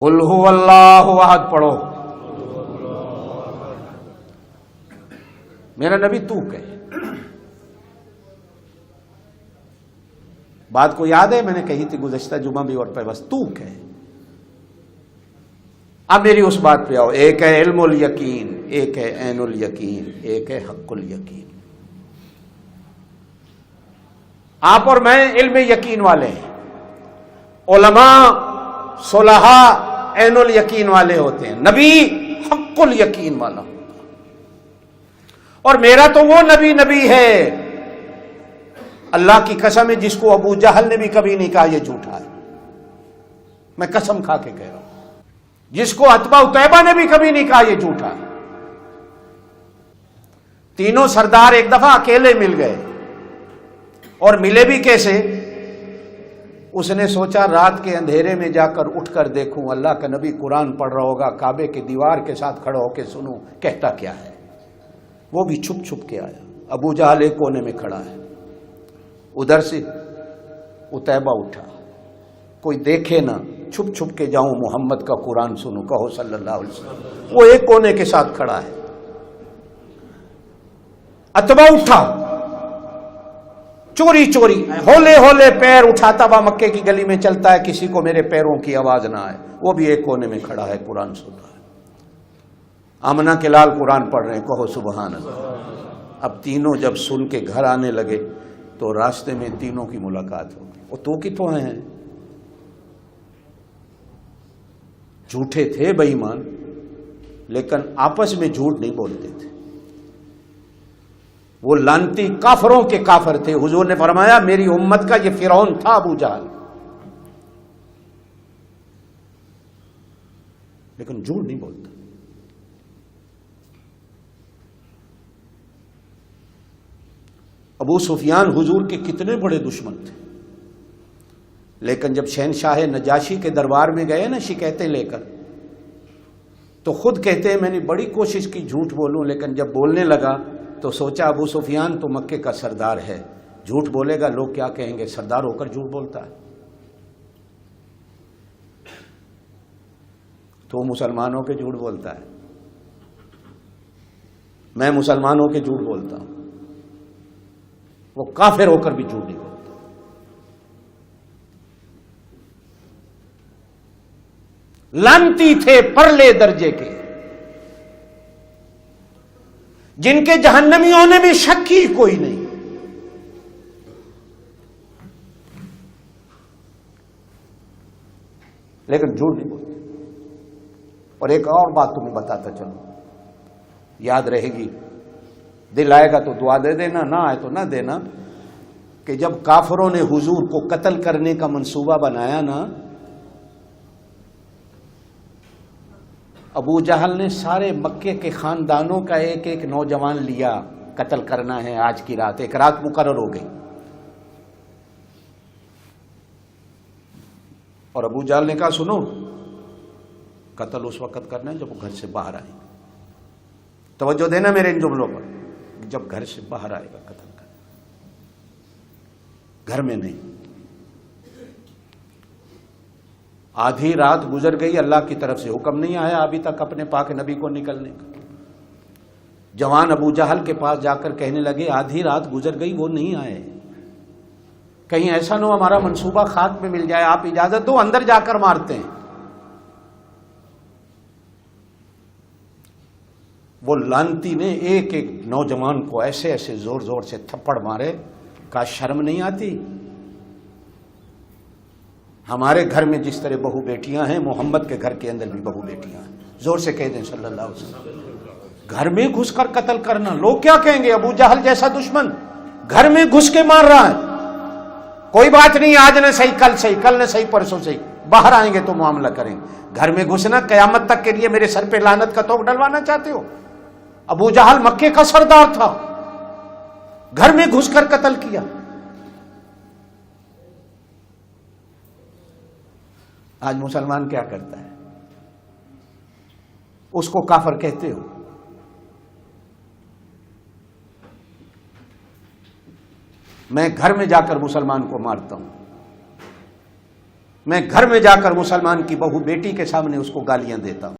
قل هو اللہ احد پڑھو. میرا نبی تو کہے. بات کو یاد ہے میں نے کہی تھی گزشتہ جمعہ بھی اور پہ بس تو کہے. اب میری اس بات پہ آؤ. ایک ہے علم الیقین، ایک ہے عین الیقین، ایک ہے حق الیقین. آپ اور میں علم یقین والے ہیں. علماء صلحاء عین الیقین والے ہوتے ہیں. نبی حق الیقین والا. اور میرا تو وہ نبی ہے اللہ کی قسم ہے جس کو ابو جہل نے بھی کبھی نہیں کہا یہ جھوٹا ہے. میں قسم کھا کے کہہ رہا ہوں. جس کو عتبہ عتیبہ نے بھی کبھی نہیں کہا یہ جھوٹا ہے. تینوں سردار ایک دفعہ اکیلے مل گئے. اور ملے بھی کیسے؟ اس نے سوچا رات کے اندھیرے میں جا کر اٹھ کر دیکھوں اللہ کا نبی قرآن پڑھ رہا ہوگا، کعبے کی دیوار کے ساتھ کھڑا ہو کے سنوں کہتا کیا ہے. وہ بھی چھپ چھپ کے آیا. ابو جہل ایک کونے میں کھڑا ہے. ادھر سے عتیبہ اٹھا. کوئی دیکھے نہ، چھپ چھپ کے جاؤں محمد کا قرآن سنوں، کہو صلی اللہ علیہ وسلم. وہ ایک کونے کے ساتھ کھڑا ہے. عتبہ اٹھا چوری چوری، ہولے ہولے پیر اٹھاتا ہوا مکے کی گلی میں چلتا ہے، کسی کو میرے پیروں کی آواز نہ آئے. وہ بھی ایک کونے میں کھڑا ہے قرآن سن رہا ہے. آمنہ کے لال قرآن پڑھ رہے ہیں، کہو سبحان اللہ. اب تینوں جب سن کے گھر آنے لگے تو راستے میں تینوں کی ملاقات ہو گئی. وہ تو کتوں ہیں؟ جھوٹے تھے بے ایمان، لیکن آپس میں جھوٹ نہیں بولتے تھے. وہ لانتی کافروں کے کافر تھے. حضور نے فرمایا میری امت کا یہ فرعون تھا ابو جہل، لیکن جھوٹ نہیں بولتا. ابو سفیان حضور کے کتنے بڑے دشمن تھے، لیکن جب شہنشاہ نجاشی کے دربار میں گئے نا شکایتیں لے کر، تو خود کہتے ہیں میں نے بڑی کوشش کی جھوٹ بولوں، لیکن جب بولنے لگا تو سوچا ابو سفیان تو مکے کا سردار ہے، جھوٹ بولے گا لوگ کیا کہیں گے، سردار ہو کر جھوٹ بولتا ہے. تو مسلمانوں کے جھوٹ بولتا ہے، میں مسلمانوں کے جھوٹ بولتا ہوں. وہ کافر ہو کر بھی جھوٹ نہیں بولتا. لعنتی تھے پرلے درجے کے، جن کے جہنمیوں نے بھی شک کی کوئی نہیں. لیکن جھوٹ نہیں بولتے. اور ایک اور بات تمہیں بتاتا چلوں، یاد رہے گی، دل آئے گا تو دعا دے دینا، نہ آئے تو نہ دینا. کہ جب کافروں نے حضور کو قتل کرنے کا منصوبہ بنایا نا، ابو جہل نے سارے مکے کے خاندانوں کا ایک ایک نوجوان لیا، قتل کرنا ہے آج کی رات. ایک رات مقرر ہو گئی. اور ابو جہل نے کہا سنو، قتل اس وقت کرنا ہے جب وہ گھر سے باہر آئے. توجہ دینا میرے ان جملوں پر. جب گھر سے باہر آئے گا قتل کرنا، گھر میں نہیں. آدھی رات گزر گئی، اللہ کی طرف سے حکم نہیں آیا ابھی تک اپنے پاک نبی کو نکلنے کا. جوان ابو جہل کے پاس جا کر کہنے لگے آدھی رات گزر گئی وہ نہیں آئے، کہیں ایسا نہ ہو ہمارا منصوبہ خاک میں مل جائے، آپ اجازت دو اندر جا کر مارتے ہیں. وہ لعنتی نے ایک ایک نوجوان کو ایسے ایسے زور زور سے تھپڑ مارے. کہا شرم نہیں آتی؟ ہمارے گھر میں جس طرح بہو بیٹیاں ہیں، محمد کے گھر کے اندر بھی بہو بیٹیاں ہیں. زور سے کہہ دیں صلی اللہ علیہ وسلم. گھر میں گھس کر قتل کرنا، لوگ کیا کہیں گے؟ ابو جہل جیسا دشمن گھر میں گھس کے مار رہا ہے. کوئی بات نہیں، آج نہ صحیح کل صحیح، کل نہ صحیح پرسوں صحیح، باہر آئیں گے تو معاملہ کریں گے. گھر میں گھسنا قیامت تک کے لیے میرے سر پہ لعنت کا توق ڈلوانا چاہتے ہو؟ ابو جہل مکے کا سردار تھا، گھر میں گھس کر قتل کیا. آج مسلمان کیا کرتا ہے؟ اس کو کافر کہتے ہو. میں گھر میں جا کر مسلمان کو مارتا ہوں. میں گھر میں جا کر مسلمان کی بہو بیٹی کے سامنے اس کو گالیاں دیتا ہوں.